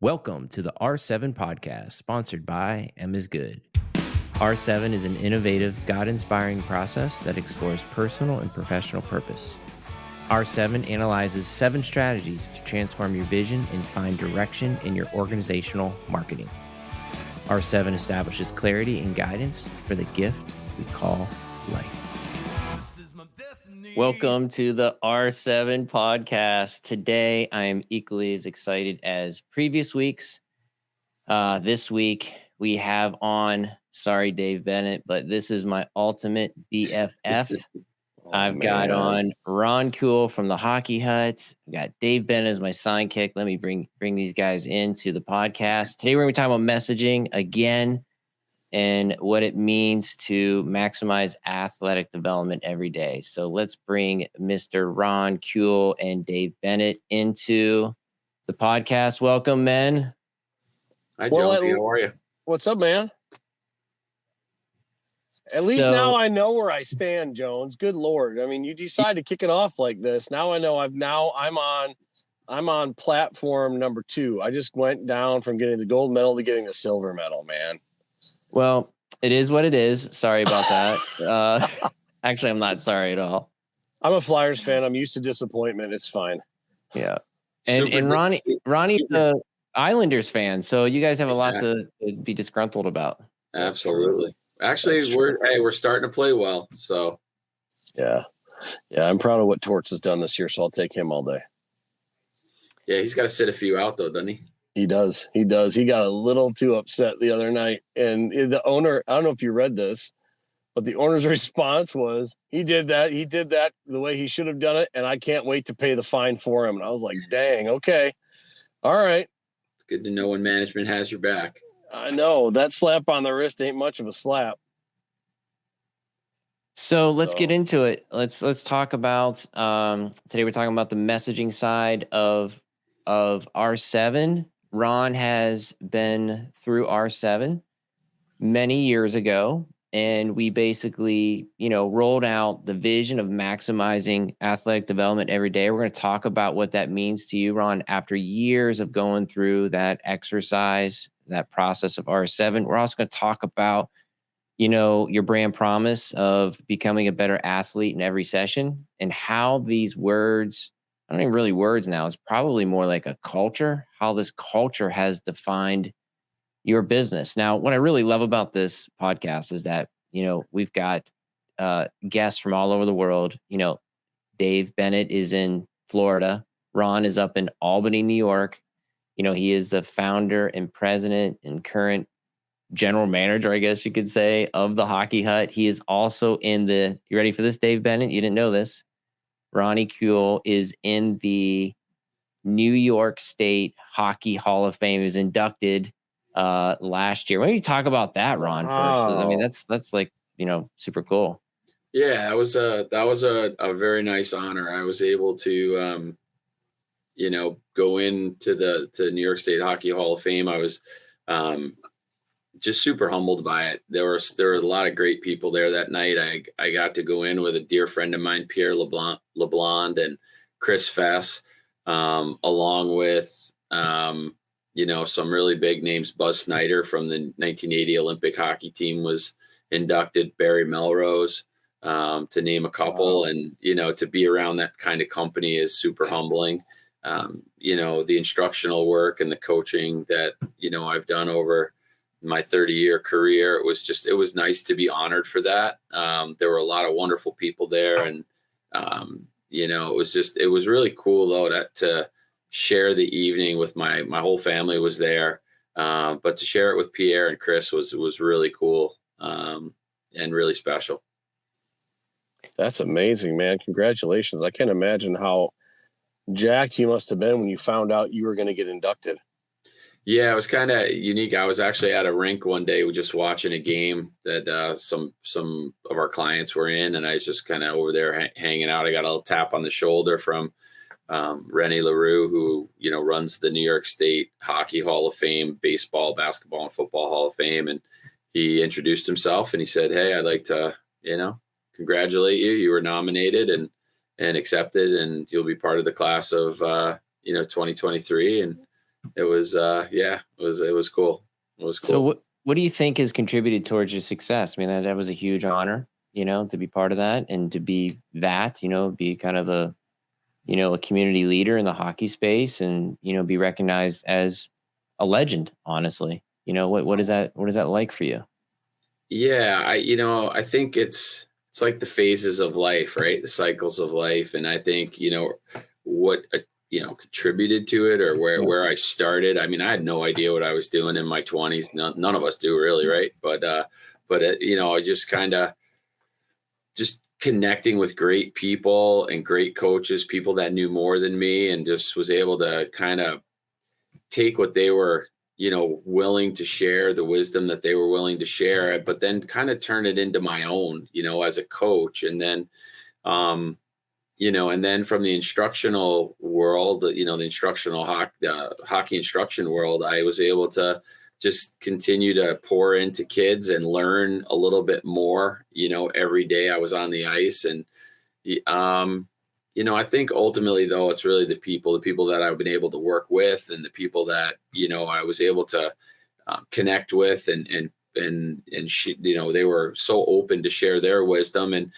Welcome to the R7 podcast, sponsored by M is Good. R7 is an innovative, God-inspiring process that explores personal and professional purpose. R7 analyzes 7 strategies to transform your vision and find direction in your organizational marketing. R7 establishes clarity and guidance for the gift we call life. Welcome to the R7 podcast. Today, I am equally as excited as previous weeks. This week, we have on, sorry, Dave Bennett, but this is my ultimate BFF. I've got on Ron Kuhl from the Hockey Hut. I've got Dave Bennett as my sidekick. Let me bring these guys into the podcast. Today, we're going to be talking about messaging again and what it means to maximize athletic development every day. So let's bring Mr. Ron Kuhl and Dave Bennett into the podcast. Welcome, men. Hi, Jonesy. How are you? What's up, man? At least now I know where I stand, Jones. Good Lord. I mean, you decide to kick it off like this. Now I know I'm on platform number 2. I just went down from getting the gold medal to getting the silver medal, man. Well, it is what it is. Sorry about that. Actually, I'm not sorry at all. I'm a Flyers fan. I'm used to disappointment. It's fine. Yeah. And Ronnie's a Islanders fan, so you guys have a lot to be disgruntled about. Absolutely. Actually, we're starting to play well. So yeah. I'm proud of what Torts has done this year, so I'll take him all day. Yeah, he's got to sit a few out though, doesn't he? He does. He got a little too upset the other night. And the owner, I don't know if you read this, but the owner's response was, he did that the way he should have done it, and I can't wait to pay the fine for him. And I was like, dang, okay. All right. It's good to know when management has your back. I know. That slap on the wrist ain't much of a slap. So let's get into it. Let's talk about today we're talking about the messaging side of R7. Ron has been through R7 many years ago, and we basically, rolled out the vision of maximizing athletic development every day. We're going to talk about what that means to you, Ron, after years of going through that exercise, that process of R7. We're also going to talk about, your brand promise of becoming a better athlete in every session, and how these words, I don't even really words now, it's probably more like a culture, how this culture has defined your business. Now, what I really love about this podcast is that, we've got guests from all over the world. Dave Bennett is in Florida. Ron is up in Albany, New York. He is the founder and president and current general manager, I guess you could say, of the Hockey Hut. He is also in you ready for this, Dave Bennett? You didn't know this. Ronnie Kuhl is in the New York State Hockey Hall of Fame. He was inducted last year. Why don't you talk about that, Ron, first? I mean, that's like, super cool. Yeah, that was a very nice honor. I was able to, go into the New York State Hockey Hall of Fame. I was just super humbled by it. There were a lot of great people there that night. I got to go in with a dear friend of mine, Pierre LeBlanc and Chris Fess, along with, some really big names. Buzz Snyder from the 1980 Olympic hockey team was inducted, Barry Melrose, to name a couple. Wow. And, to be around that kind of company is super humbling. The instructional work and the coaching that, I've done over my 30-year career, it was nice to be honored for that. There were a lot of wonderful people there, and it was really cool though to share the evening with my whole family was there, but to share it with Pierre and Chris was really cool, and really special. That's amazing, man. Congratulations. I can't imagine how jacked you must have been when you found out you were going to get inducted. Yeah, it was kind of unique. I was actually at a rink one day just watching a game that some of our clients were in, and I was just kind of over there hanging out. I got a little tap on the shoulder from Rennie LaRue, who, runs the New York State Hockey Hall of Fame, baseball, basketball, and football Hall of Fame. And he introduced himself and he said, "Hey, I'd like to, congratulate you. You were nominated and accepted, and you'll be part of the class of, 2023. And it was it was cool. It was So cool. what do you think has contributed towards your success? I mean, that was a huge honor, to be part of that and to be that, be kind of a community leader in the hockey space and, be recognized as a legend, honestly. What is that like for you? Yeah, I think it's like the phases of life, right? The cycles of life, and I think what contributed to it, or where I started. I mean, I had no idea what I was doing in my 20s. None of us do, really, right? But I just kind of just connecting with great people and great coaches, people that knew more than me, and just was able to kind of take what they were willing to share, the wisdom that they were willing to share, but then kind of turn it into my own, as a coach. And then and then from the instructional world, the instructional hockey instruction world, I was able to just continue to pour into kids and learn a little bit more, every day I was on the ice. And I think ultimately, though, it's really the people that I've been able to work with, and the people that I was able to connect with, and they were so open to share their wisdom. And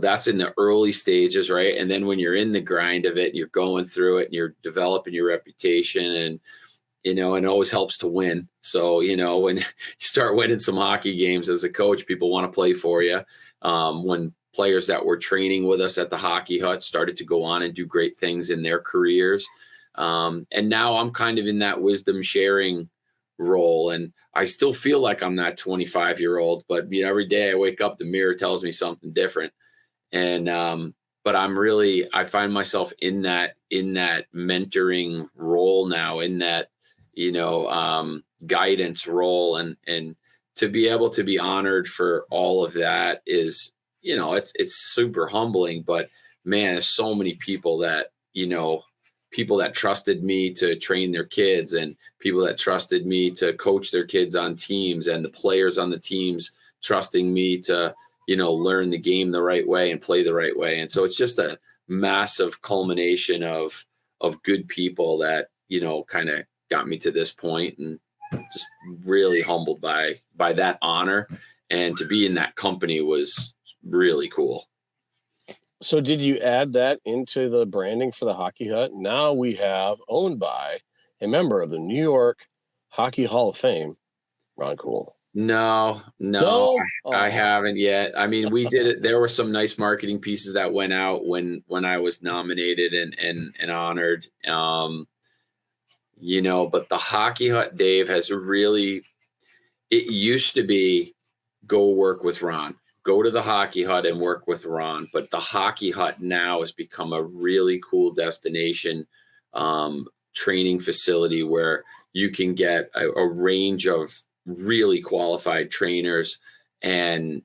that's in the early stages, right? And then when you're in the grind of it, you're going through it, and you're developing your reputation, and and it always helps to win. So when you start winning some hockey games as a coach, people want to play for you. When players that were training with us at the Hockey Hut started to go on and do great things in their careers. And now I'm kind of in that wisdom sharing role. And I still feel like I'm that 25-year-old, but every day I wake up, the mirror tells me something different. And but I find myself in that mentoring role now, in that guidance role, and to be able to be honored for all of that is it's super humbling. But man, there's so many people that people that trusted me to train their kids, and people that trusted me to coach their kids on teams, and the players on the teams trusting me to learn the game the right way and play the right way. And so it's just a massive culmination of good people that kind of got me to this point, and just really humbled by that honor. And to be in that company was really cool. So did you add that into the branding for the Hockey Hut? Now we have, owned by a member of the New York Hockey Hall of Fame, Ron Kuhl. No, I haven't yet. I mean, we did it. There were some nice marketing pieces that went out when I was nominated and honored. But the Hockey Hut, Dave, has really, it used to be go work with Ron, go to the Hockey Hut and work with Ron. But the Hockey Hut now has become a really cool destination, training facility where you can get a range of really qualified trainers. And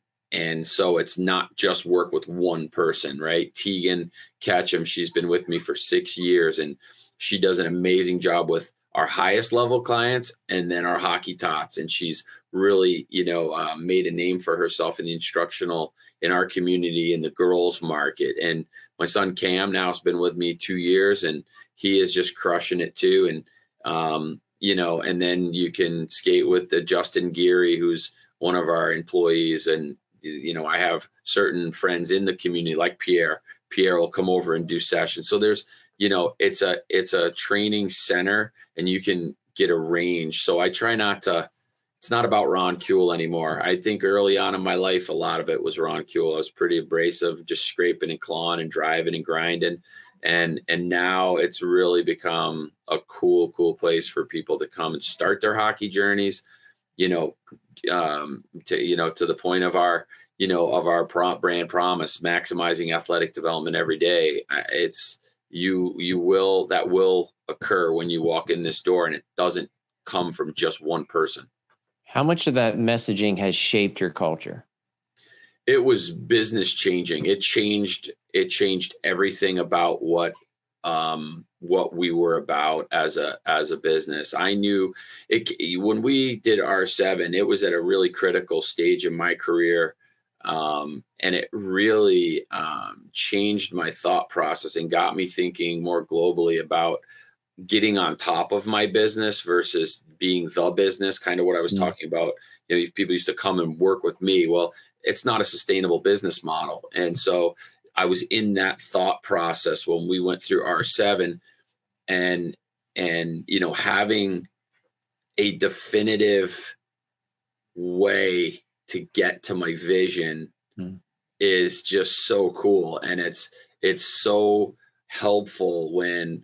so it's not just work with one person, right? Tegan Ketchum, she's been with me for 6 years, and she does an amazing job with our highest level clients and then our hockey tots. And she's really, made a name for herself in the instructional, in our community, in the girls market. And my son Cam now has been with me 2 years, and he is just crushing it too. And, and then you can skate with the Justin Geary, who's one of our employees. And, I have certain friends in the community like Pierre will come over and do sessions. So there's, it's a training center, and you can get a range. So I try not to, it's not about Ron Kuhl anymore. I think early on in my life, a lot of it was Ron Kuhl. I was pretty abrasive, just scraping and clawing and driving and grinding. And now it's really become a cool place for people to come and start their hockey journeys, to the point of our, brand promise, maximizing athletic development every day. It's, that will occur when you walk in this door, and it doesn't come from just one person. How much of that messaging has shaped your culture? It was business changing. It changed everything about what we were about as a business. I knew it when we did R7, it was at a really critical stage in my career. And it really changed my thought process and got me thinking more globally about getting on top of my business versus being the business, kind of what I was talking about. People used to come and work with me. Well, it's not a sustainable business model. And so I was in that thought process when we went through R7, and having a definitive way to get to my vision is just so cool. And it's so helpful when,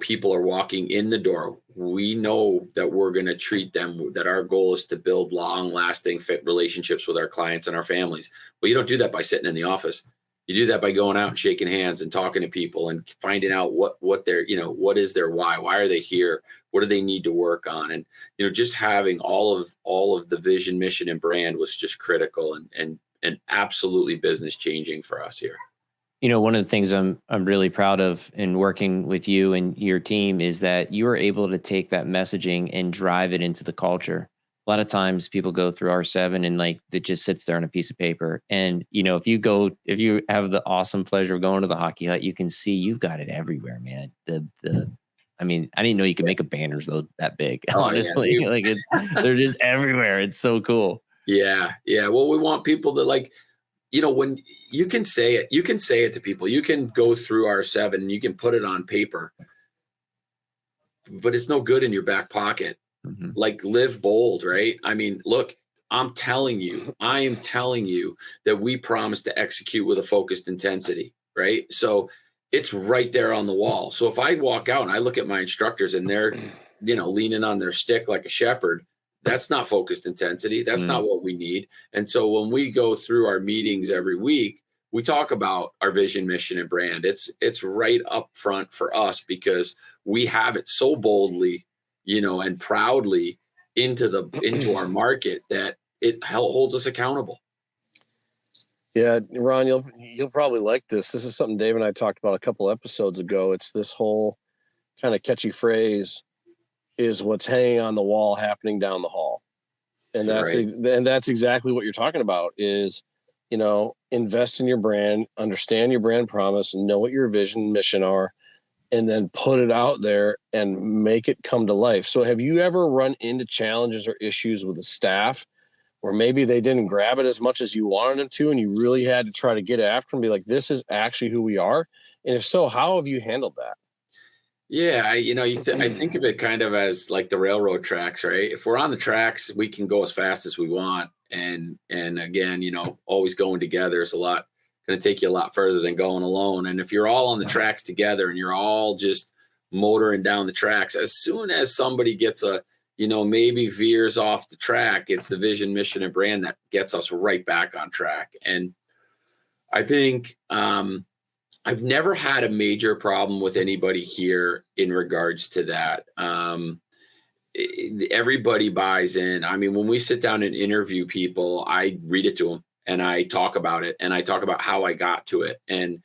people are walking in the door. We know that we're going to treat them, that our goal is to build long lasting fit relationships with our clients and our families. Well, you don't do that by sitting in the office. You do that by going out and shaking hands and talking to people and finding out what their, what is their why are they here? What do they need to work on? And, just having all of the vision, mission, and brand was just critical and absolutely business changing for us here. One of the things I'm really proud of in working with you and your team is that you were able to take that messaging and drive it into the culture. A lot of times people go through R7 and it just sits there on a piece of paper. And, if you have the awesome pleasure of going to the hockey hut, you can see you've got it everywhere, man. I didn't know you could make a banners though that big, honestly. Yeah. They're just everywhere. It's so cool. Yeah. Yeah. Well, we want people to when you can say it to people. You can go through R7 and you can put it on paper, but it's no good in your back pocket. Mm-hmm. Live bold, right? Look, I am telling you that we promise to execute with a focused intensity, right? So it's right there on the wall. So if I walk out and I look at my instructors and they're, leaning on their stick like a shepherd, that's not focused intensity. That's not what we need. And so when we go through our meetings every week, we talk about our vision, mission, and brand. It's right up front for us because we have it so boldly, and proudly into our market that it holds us accountable. Yeah, Ron, you'll probably like this. This is something Dave and I talked about a couple episodes ago. It's this whole kind of catchy phrase, is what's hanging on the wall happening down the hall. And that's exactly what you're talking about is, invest in your brand, understand your brand promise, know what your vision, mission are, and then put it out there and make it come to life. So have you ever run into challenges or issues with the staff where maybe they didn't grab it as much as you wanted them to, and you really had to try to get after them and be like, this is actually who we are? And if so, how have you handled that? Yeah, I think of it kind of as like the railroad tracks, right? If we're on the tracks, we can go as fast as we want. And again, always going together is going to take you a lot further than going alone. And if you're all on the tracks together and you're all just motoring down the tracks, as soon as somebody gets maybe veers off the track, it's the vision, mission, and brand that gets us right back on track. And I think, I've never had a major problem with anybody here in regards to that. Everybody buys in. When we sit down and interview people, I read it to them and I talk about it and I talk about how I got to it and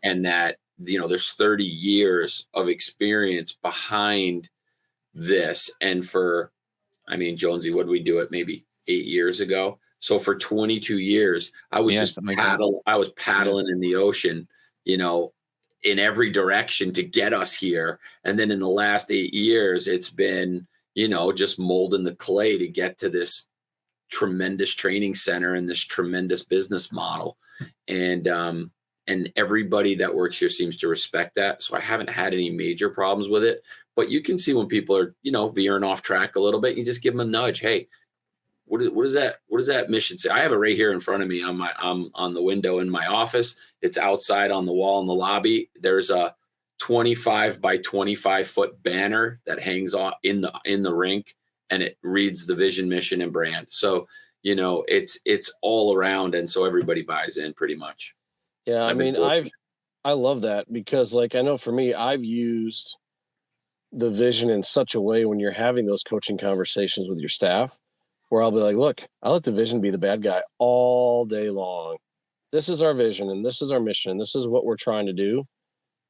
that, there's 30 years of experience behind this. And for, Jonesy, what did we do it maybe 8 years ago? So for 22 years, I was paddling in the ocean, in every direction to get us here. And then in the last 8 years, it's been, just molding the clay to get to this tremendous training center and this tremendous business model. And everybody that works here seems to respect that. So I haven't had any major problems with it, but you can see when people are, veering off track a little bit, you just give them a nudge. Hey, what does that mission say? I have it right here in front of me on the window in my office. It's outside on the wall in the lobby. There's a 25 by 25 foot banner that hangs on in the rink, and it reads the vision, mission, and brand. So, it's all around. And so everybody buys in pretty much. Yeah. I love that because I know for me, I've used the vision in such a way when you're having those coaching conversations with your staff, where I'll be like, look, I let the vision be the bad guy all day long. This is our vision and this is our mission. And this is what we're trying to do.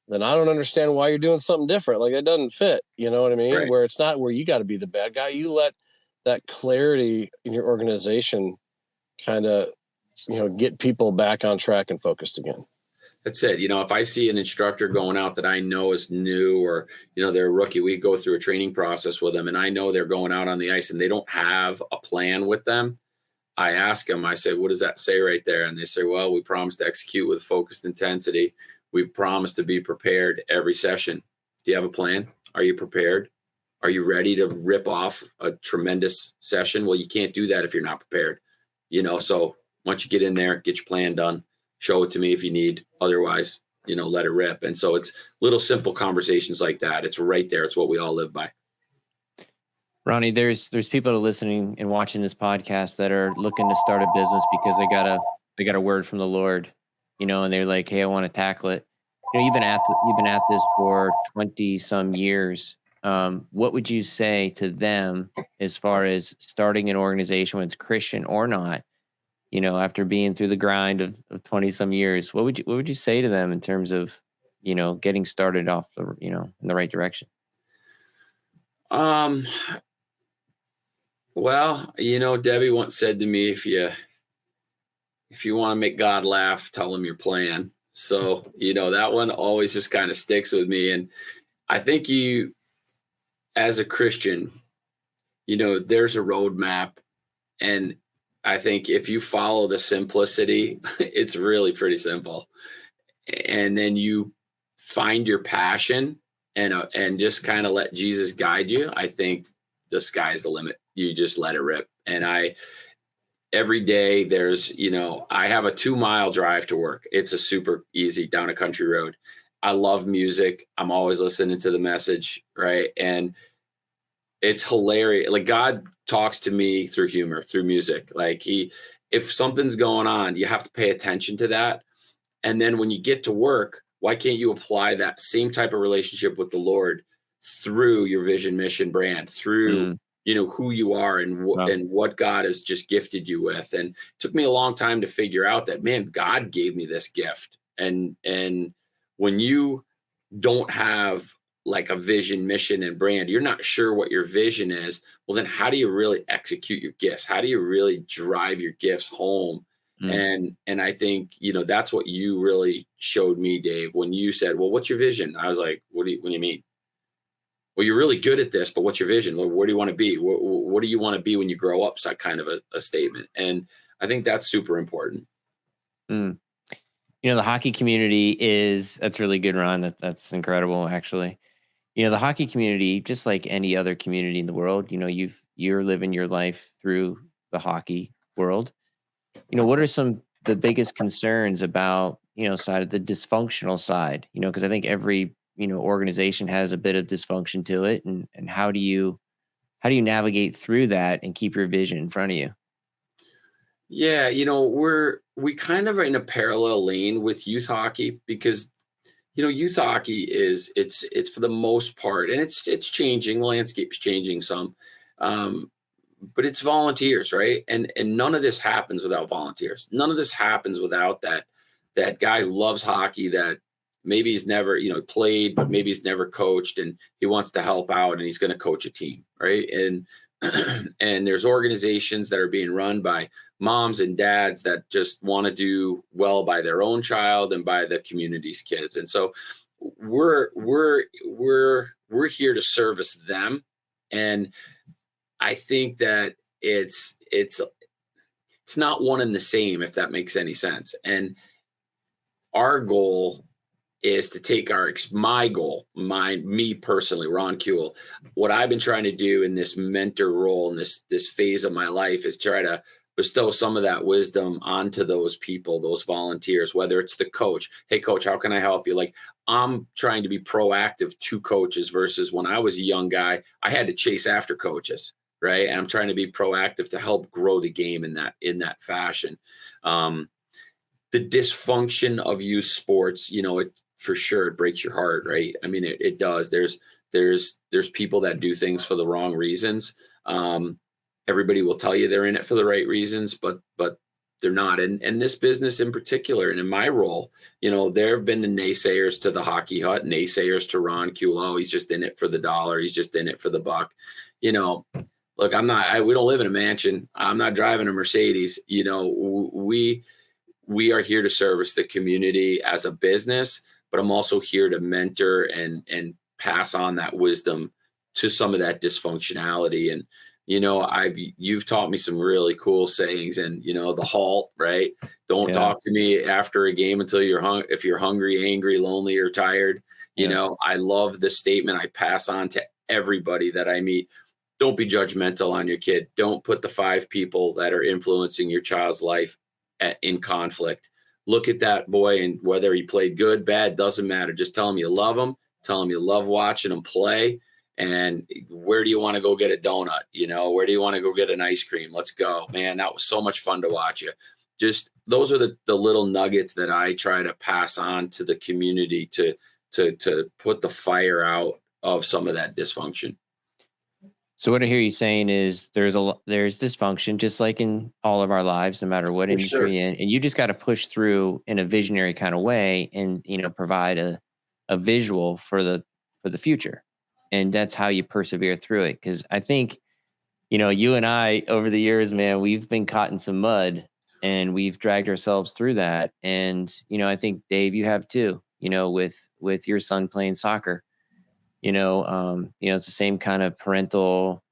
Then I don't understand why you're doing something different. It doesn't fit. You know what I mean? Right. Where it's not where you got to be the bad guy. You let that clarity in your organization kind of, get people back on track and focused again. That's it. If I see an instructor going out that I know is new, or, they're a rookie, we go through a training process with them, and I know they're going out on the ice and they don't have a plan with them. I ask them, I say, what does that say right there? And they say, well, we promise to execute with focused intensity. We promise to be prepared every session. Do you have a plan? Are you prepared? Are you ready to rip off a tremendous session? Well, you can't do that if you're not prepared. So once you get in there, get your plan done, show it to me if you need. Otherwise, let it rip. And so it's little simple conversations like that. It's right there. It's what we all live by. Ronnie, there's people that are listening and watching this podcast that are looking to start a business because they got a word from the Lord, and they're like, hey, I want to tackle it. You've been at this for 20 some years. What would you say to them as far as starting an organization, whether it's Christian or not, after being through the grind of 20 some years? What would you say to them in terms of, getting started off in the right direction? Well, Debbie once said to me, if you want to make God laugh, tell him your plan. So, that one always just kind of sticks with me. And I think as a Christian, there's a roadmap. And I think if you follow the simplicity, it's really pretty simple. And then you find your passion and just kind of let Jesus guide you. I think the sky's the limit. You just let it rip. And every day there's, I have a 2-mile drive to work. It's a super easy down a country road. I love music. I'm always listening to the message. Right. And it's hilarious. Like, God talks to me through humor, through music. Like, if something's going on, you have to pay attention to that. And then when you get to work, why can't you apply that same type of relationship with the Lord through your vision, mission, brand, through, who you are and what God has just gifted you with. And it took me a long time to figure out that, man, God gave me this gift. And when you don't have like a vision, mission, and brand, you're not sure what your vision is. Well, then how do you really execute your gifts? How do you really drive your gifts home? And I think, that's what you really showed me, Dave, when you said, well, what's your vision? I was like, what do you mean? Well, you're really good at this, but what's your vision? Well, where do you want to be? What do you want to be when you grow up? So kind of a statement. And I think that's super important. The hockey community that's really good, Ron. That's incredible, actually. The hockey community, just like any other community in the world, you're living your life through the hockey world. What are the biggest concerns about, side of the dysfunctional side, because I think every, organization has a bit of dysfunction to it. And how do you navigate through that and keep your vision in front of you? Yeah. We kind of are in a parallel lane with youth hockey because, youth hockey it's for the most part, and it's changing. The landscape's changing some, but it's volunteers, right? And none of this happens without volunteers. None of this happens without that guy who loves hockey, that maybe he's never, played, but maybe he's never coached, and he wants to help out, and he's going to coach a team, right? And and there's organizations that are being run by moms and dads that just want to do well by their own child and by the community's kids. And so we're here to service them. And I think that it's not one and the same, if that makes any sense. And our goal is to take me personally, Ron Kuhl, what I've been trying to do in this mentor role in this phase of my life is try to bestow some of that wisdom onto those people, those volunteers, whether it's the coach. Hey, coach, how can I help you? Like, I'm trying to be proactive to coaches versus when I was a young guy, I had to chase after coaches, right? And I'm trying to be proactive to help grow the game in that fashion. The dysfunction of youth sports, for sure, it breaks your heart, right? I mean, it does. There's people that do things for the wrong reasons. Everybody will tell you they're in it for the right reasons, but they're not. And this business in particular, and in my role, there have been the naysayers to the hockey hut, naysayers to Ron Kuhl. Oh, he's just in it for the dollar. He's just in it for the buck. Look, we don't live in a mansion. I'm not driving a Mercedes. we are here to service the community as a business, but I'm also here to mentor and pass on that wisdom to some of that dysfunctionality. And, you've taught me some really cool sayings, and, the halt, right? Don't talk to me after a game until if you're hungry, angry, lonely, or tired. I love the statement I pass on to everybody that I meet. Don't be judgmental on your kid. Don't put the 5 people that are influencing your child's life in conflict. Look at that boy, and whether he played good, bad, doesn't matter. Just tell him you love him. Tell him you love watching him play. And where do you want to go get a donut? Where do you want to go get an ice cream? Let's go, man. That was so much fun to watch you. Just those are the little nuggets that I try to pass on to the community to put the fire out of some of that dysfunction. So what I hear you saying is there's dysfunction, just like in all of our lives, no matter what industry you're in, and you just got to push through in a visionary kind of way, and provide a visual for the future, and that's how you persevere through it. Because I think you and I over the years, man, we've been caught in some mud, and we've dragged ourselves through that. And I think Dave, you have too. With your son playing soccer. It's the same kind of parental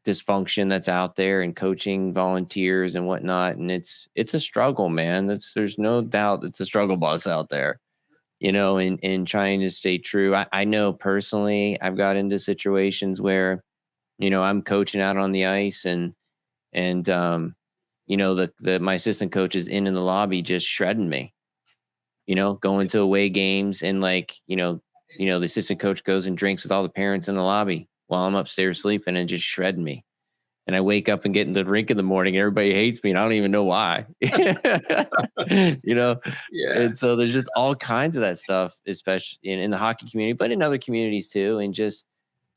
dysfunction that's out there, and coaching volunteers and whatnot. And it's a struggle, man. There's no doubt it's a struggle bus out there, and trying to stay true. I know personally, I've got into situations where, I'm coaching out on the ice, and my assistant coach is in the lobby just shredding me, going to away games, and the assistant coach goes and drinks with all the parents in the lobby while I'm upstairs sleeping, and just shredding me. And I wake up and get in the rink in the morning, and everybody hates me, and I don't even know why. Yeah. And so there's just all kinds of that stuff, especially in the hockey community, but in other communities too. And just,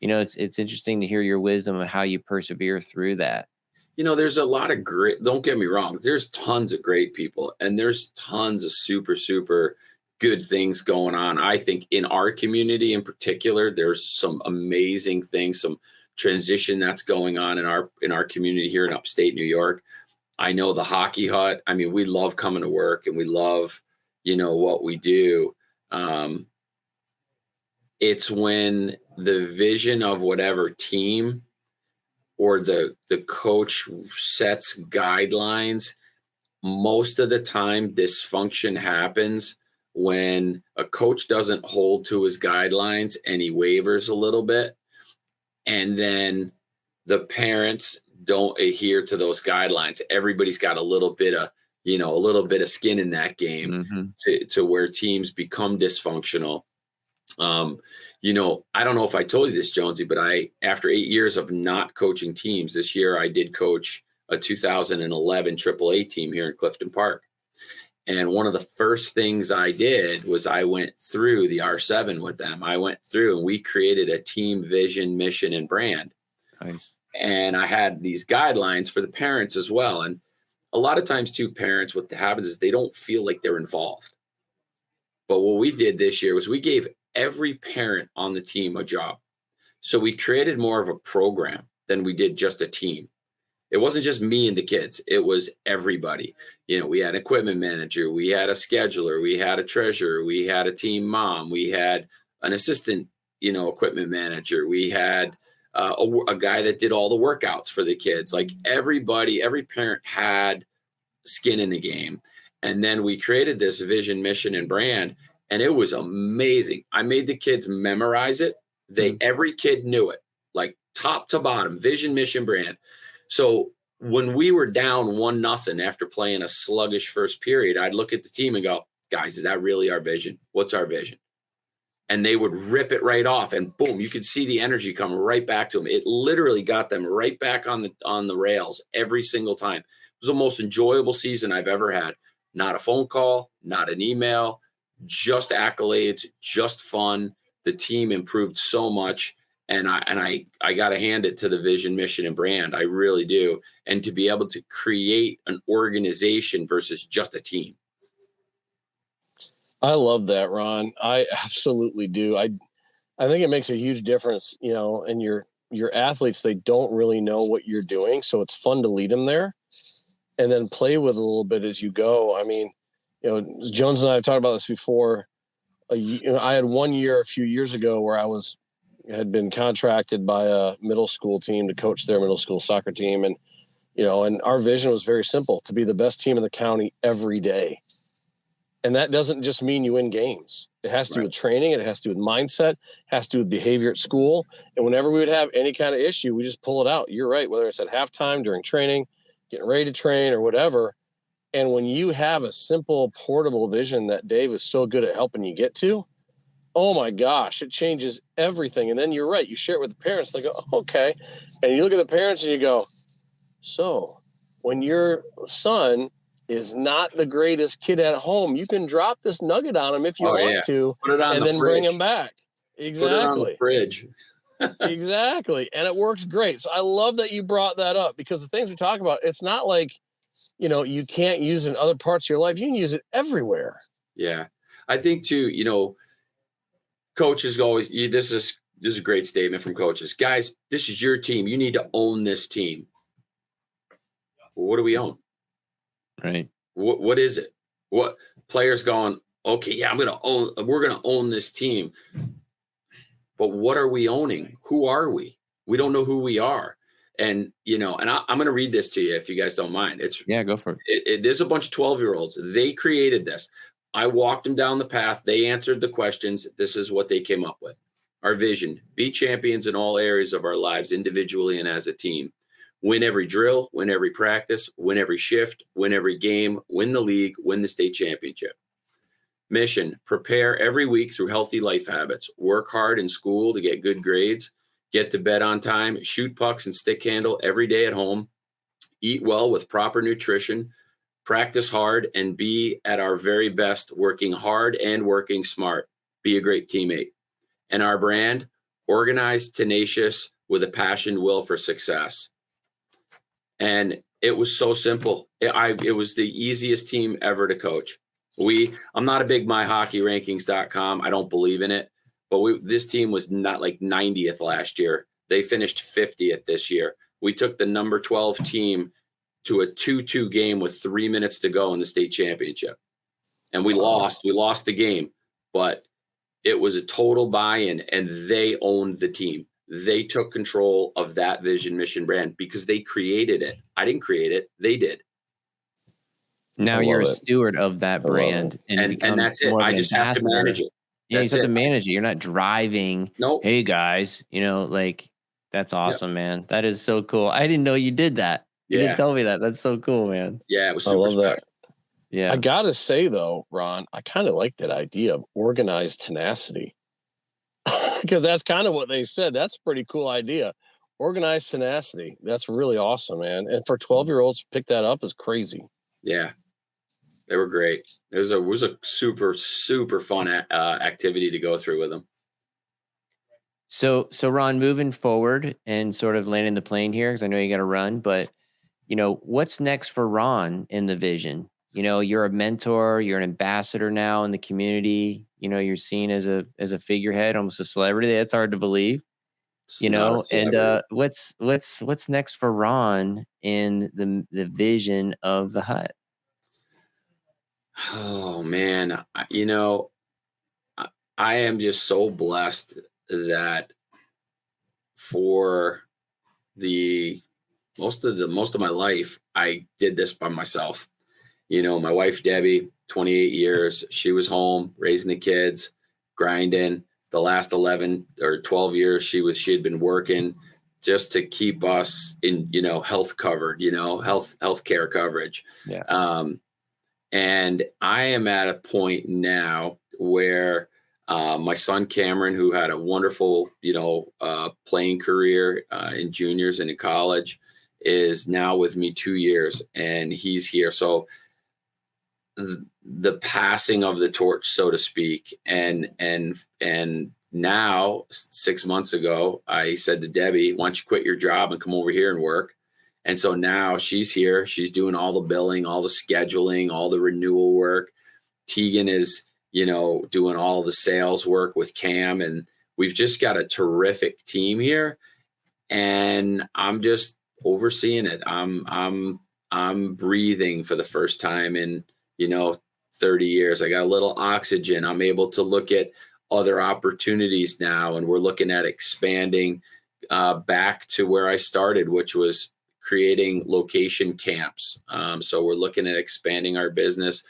it's interesting to hear your wisdom of how you persevere through that. There's a lot of great, don't get me wrong, there's tons of great people, and there's tons of super, super good things going on. I think in our community in particular, there's some amazing things, some transition that's going on in our community here in upstate New York. I know the Hockey Hut. I mean, we love coming to work, and we love, what we do. It's when the vision of whatever team or the coach sets guidelines, most of the time dysfunction happens when a coach doesn't hold to his guidelines and he wavers a little bit, and then the parents don't adhere to those guidelines. Everybody's got a little bit of skin in that game, to where teams become dysfunctional. I don't know if I told you this, Jonesy, but after 8 years of not coaching teams, this year I did coach a 2011 AAA team here in Clifton Park. And one of the first things I did was I went through the R7 with them. I went through and we created a team vision, mission, and brand. Nice. And I had these guidelines for the parents as well. And a lot of times too, parents, what happens is they don't feel like they're involved. But what we did this year was we gave every parent on the team a job. So we created more of a program than we did just a team. It wasn't just me and the kids. It was everybody. We had an equipment manager. We had a scheduler. We had a treasurer. We had a team mom. We had an assistant, equipment manager. We had a guy that did all the workouts for the kids. Like every parent had skin in the game. And then we created this vision, mission, and brand. And it was amazing. I made the kids memorize it. Every kid knew it, like top to bottom, vision, mission, brand. So when we were down 1-0 after playing a sluggish first period, I'd look at the team and go, guys, is that really our vision? What's our vision? And they would rip it right off, and boom, you could see the energy come right back to them. It literally got them right back on the rails every single time. It was the most enjoyable season I've ever had. Not a phone call, not an email, just accolades, just fun. The team improved so much. And I got to hand it to the vision, mission, and brand. I really do. And to be able to create an organization versus just a team. I love that, Ron. I absolutely do. I think it makes a huge difference, and your athletes, they don't really know what you're doing. So it's fun to lead them there and then play with a little bit as you go. I mean, Jones and I have talked about this before. I had 1 year a few years ago where had been contracted by a middle school team to coach their middle school soccer team. And, and our vision was very simple: to be the best team in the county every day. And that doesn't just mean you win games. It has to do with training. It has to do with mindset. It has to do with behavior at school. And whenever we would have any kind of issue, we just pull it out. You're right. Whether it's at halftime, during training, getting ready to train, or whatever. And when you have a simple, portable vision that Dave is so good at helping you get to, oh my gosh, it changes everything. And then you're right. You share it with the parents. They go, oh, okay. And you look at the parents and you go, so when your son is not the greatest kid at home, you can drop this nugget on him if you want to, put it on and the then fridge. Bring him back. Exactly. Put it on the fridge. Exactly. And it works great. So I love that you brought that up, because the things we talk about, it's not like, you can't use it in other parts of your life. You can use it everywhere. Yeah. I think too, coaches always, this is a great statement from coaches. Guys, this is your team. You need to own this team. Well, what do we own? Right. What is it? What players going, okay, yeah, we're going to own this team. But what are we owning? Who are we? We don't know who we are. And, and I'm going to read this to you if you guys don't mind. Go for it. There's a bunch of 12-year-olds. They created this. I walked them down the path. They answered the questions. This is what they came up with. Our vision: be champions in all areas of our lives, individually and as a team. Win every drill, win every practice, win every shift, win every game, win the league, win the state championship. Mission: prepare every week through healthy life habits. Work hard in school to get good grades. Get to bed on time. Shoot pucks and stick handle every day at home. Eat well with proper nutrition. Practice hard and be at our very best, working hard and working smart. Be a great teammate. And our brand: organized, tenacious, with a passion, will for success. And it was so simple. It was the easiest team ever to coach. I'm not a big myhockeyrankings.com. I don't believe in it. But this team was not like 90th last year. They finished 50th this year. We took the number 12 team to a 2-2 game with 3 minutes to go in the state championship. And we lost. We lost the game. But it was a total buy-in, and they owned the team. They took control of that vision, mission, brand, because they created it. I didn't create it. They did. Now you're a steward of that brand. And that's it. I just have to manage it. Yeah, you have to manage it. You're not driving. Nope. Hey guys, that's awesome, man. That is so cool. I didn't know you did that. You didn't tell me that. That's so cool, man. Yeah, it was super special. That. Yeah. I gotta say though, Ron, I kind of like that idea of organized tenacity. Because that's kind of what they said. That's a pretty cool idea. Organized tenacity. That's really awesome, man. And for 12-year-olds to pick that up is crazy. Yeah. They were great. It was a super, super fun activity to go through with them. So Ron, moving forward and sort of landing the plane here, because I know you got to run, but what's next for Ron in the vision? You're a mentor, you're an ambassador now in the community. You're seen as a figurehead, almost a celebrity. That's hard to believe. And what's next for Ron in the vision of the hut? Oh man, I am just so blessed that for most of my life, I did this by myself. My wife, Debbie, 28 years, she was home raising the kids, grinding. The last 11 or 12 years, she had been working just to keep us in, health covered, health care coverage. Yeah. And I am at a point now where my son Cameron, who had a wonderful, playing career in juniors and in college, is now with me 2 years, and he's here. So the passing of the torch, so to speak, and now 6 months ago, I said to Debbie, "Why don't you quit your job and come over here and work?" And so now she's here. She's doing all the billing, all the scheduling, all the renewal work. Tegan is, doing all the sales work with Cam, and we've just got a terrific team here. And I'm just overseeing it. I'm breathing for the first time in, 30 years. I got a little oxygen. I'm able to look at other opportunities now, and we're looking at expanding back to where I started, which was creating location camps. So we're looking at expanding our business,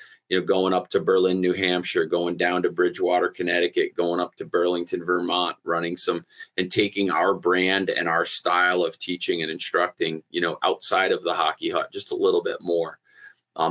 going up to Berlin, New Hampshire, going down to Bridgewater, Connecticut, going up to Burlington, Vermont, running some and taking our brand and our style of teaching and instructing, outside of the hockey hut just a little bit more.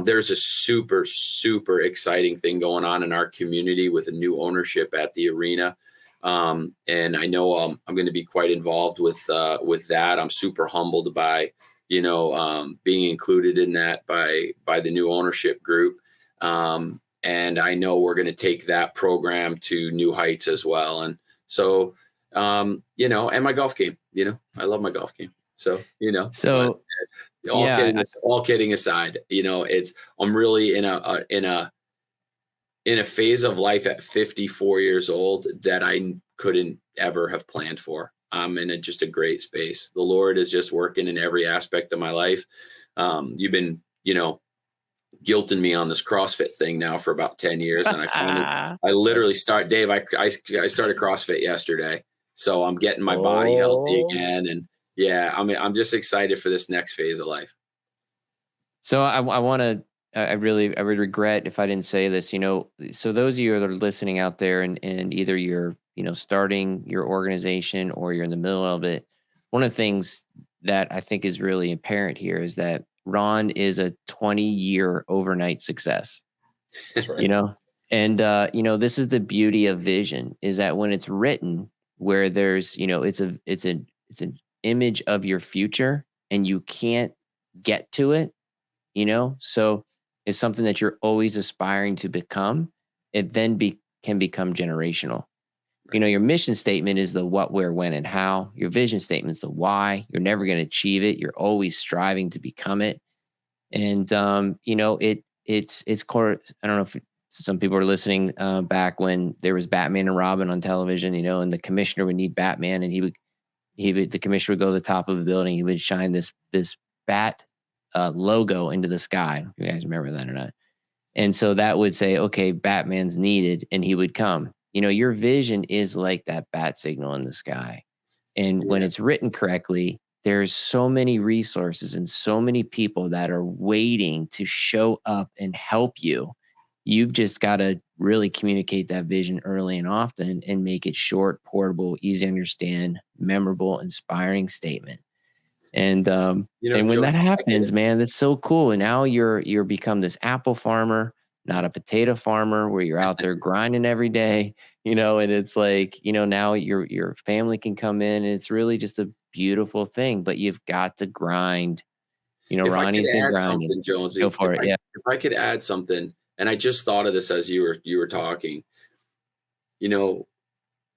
There's a super, super exciting thing going on in our community with a new ownership at the arena. And I know I'm going to be quite involved with that. I'm super humbled by, being included in that by the new ownership group. And I know we're going to take that program to new heights as well. And so, and my golf game, I love my golf game. So, So all kidding aside, I'm really in a phase of life at 54 years old that I couldn't ever have planned for. I'm in just a great space. The Lord is just working in every aspect of my life. You've been, guilting me on this CrossFit thing now for about 10 years. And I finally, I literally Dave, I started CrossFit yesterday. So I'm getting my body healthy again. And yeah, I'm just excited for this next phase of life. So I would regret if I didn't say this, so those of you that are listening out there and either you're, starting your organization or you're in the middle of it, one of the things that I think is really apparent here is that Ron is a 20-year overnight success. That's right. And this is the beauty of vision, is that when it's written where there's, it's an image of your future and you can't get to it, so it's something that you're always aspiring to become. It then can become generational. Your mission statement is the what, where, when, and how. Your vision statement is the why. You're never going to achieve it. You're always striving to become it. And it's core. I don't know if some people are listening back when there was Batman and Robin on television, and the commissioner would need Batman, and the commissioner would go to the top of the building. He would shine this bat logo into the sky. If you guys remember that or not? And so that would say, okay, Batman's needed, and he would come. Your vision is like that bat signal in the sky. And when it's written correctly, there's so many resources and so many people that are waiting to show up and help you. You've just got to really communicate that vision early and often and make it short, portable, easy to understand, memorable, inspiring statement. And and when that happens, man, that's so cool. And now you're become this apple farmer, not a potato farmer, where you're out there grinding every day, and it's like, now your family can come in, and it's really just a beautiful thing. But you've got to grind. Ronnie's been grinding. Something, Jonesy, go for it. If I could add something, and I just thought of this as you were talking,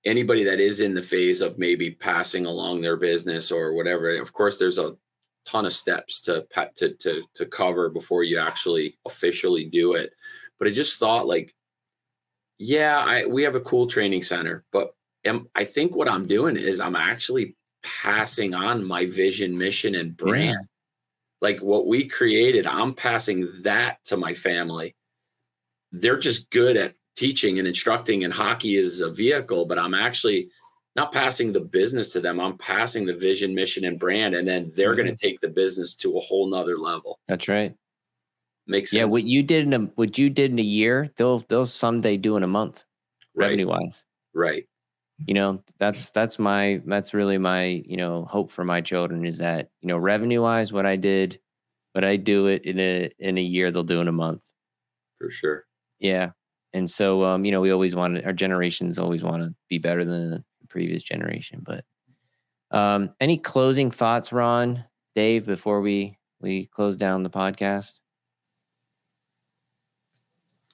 anybody that is in the phase of maybe passing along their business or whatever, of course, there's a ton of steps to cover before you actually officially do it. But I just thought, like, we have a cool training center, but I think what I'm doing is I'm actually passing on my vision, mission, and brand. Yeah. Like what we created, I'm passing that to my family. They're just good at teaching and instructing, and hockey is a vehicle, but I'm actually not passing the business to them. I'm passing the vision, mission, and brand, and then they're going to take the business to a whole nother level. That's right. Makes sense. Yeah, what you did in a year, they'll someday do in a month, revenue wise. Right. That's really my hope for my children is that revenue wise, what I do it in a year, they'll do in a month. For sure. Yeah. And so, we always our generations always want to be better than the previous generation. But any closing thoughts, Ron, Dave, before we close down the podcast?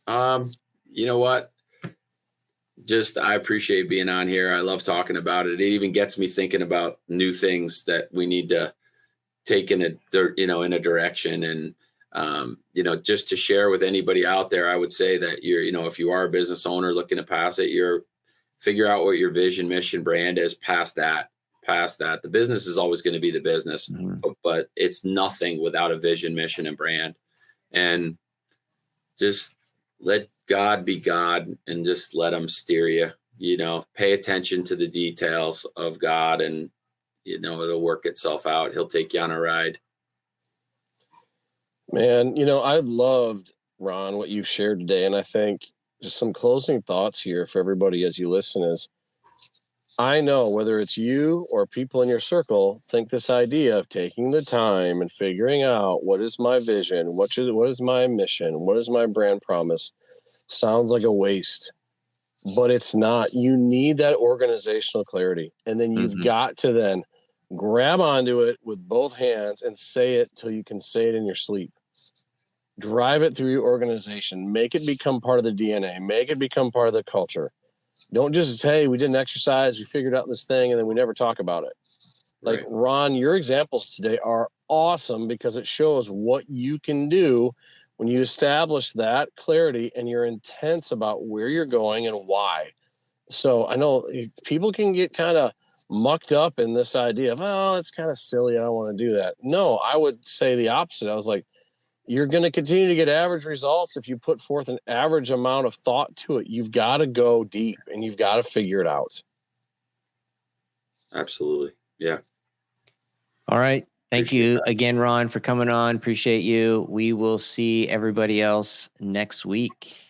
You know what? I appreciate being on here. I love talking about it. It even gets me thinking about new things that we need to take in a direction. And just to share with anybody out there, I would say that if you are a business owner looking to pass it, figure out what your vision, mission, brand is. Past that. The business is always going to be the business, but it's nothing without a vision, mission, and brand. And just let God be God and just let him steer you, pay attention to the details of God, and, it'll work itself out. He'll take you on a ride. Man, I've loved, Ron, what you've shared today. And I think just some closing thoughts here for everybody as you listen is, I know whether it's you or people in your circle think this idea of taking the time and figuring out what is my vision, what is my mission, what is my brand promise, sounds like a waste. But it's not. You need that organizational clarity. And then you've got to then grab onto it with both hands and say it till you can say it in your sleep. Drive it through your organization. Make it become part of the DNA. Make it become part of the culture. Don't just say, we did an exercise, we figured out this thing, and then we never talk about it. Like, Right. Ron, your examples today are awesome because it shows what you can do when you establish that clarity and you're intense about where you're going and why. So I know people can get kind of mucked up in this idea of, oh, it's kind of silly, I don't want to do that. No, I would say the opposite. I was like, you're going to continue to get average results if you put forth an average amount of thought to it. You've got to go deep and you've got to figure it out. Absolutely. Yeah. All right. Thank Appreciate you that. again, Ron, for coming on. Appreciate you. We will see everybody else next week.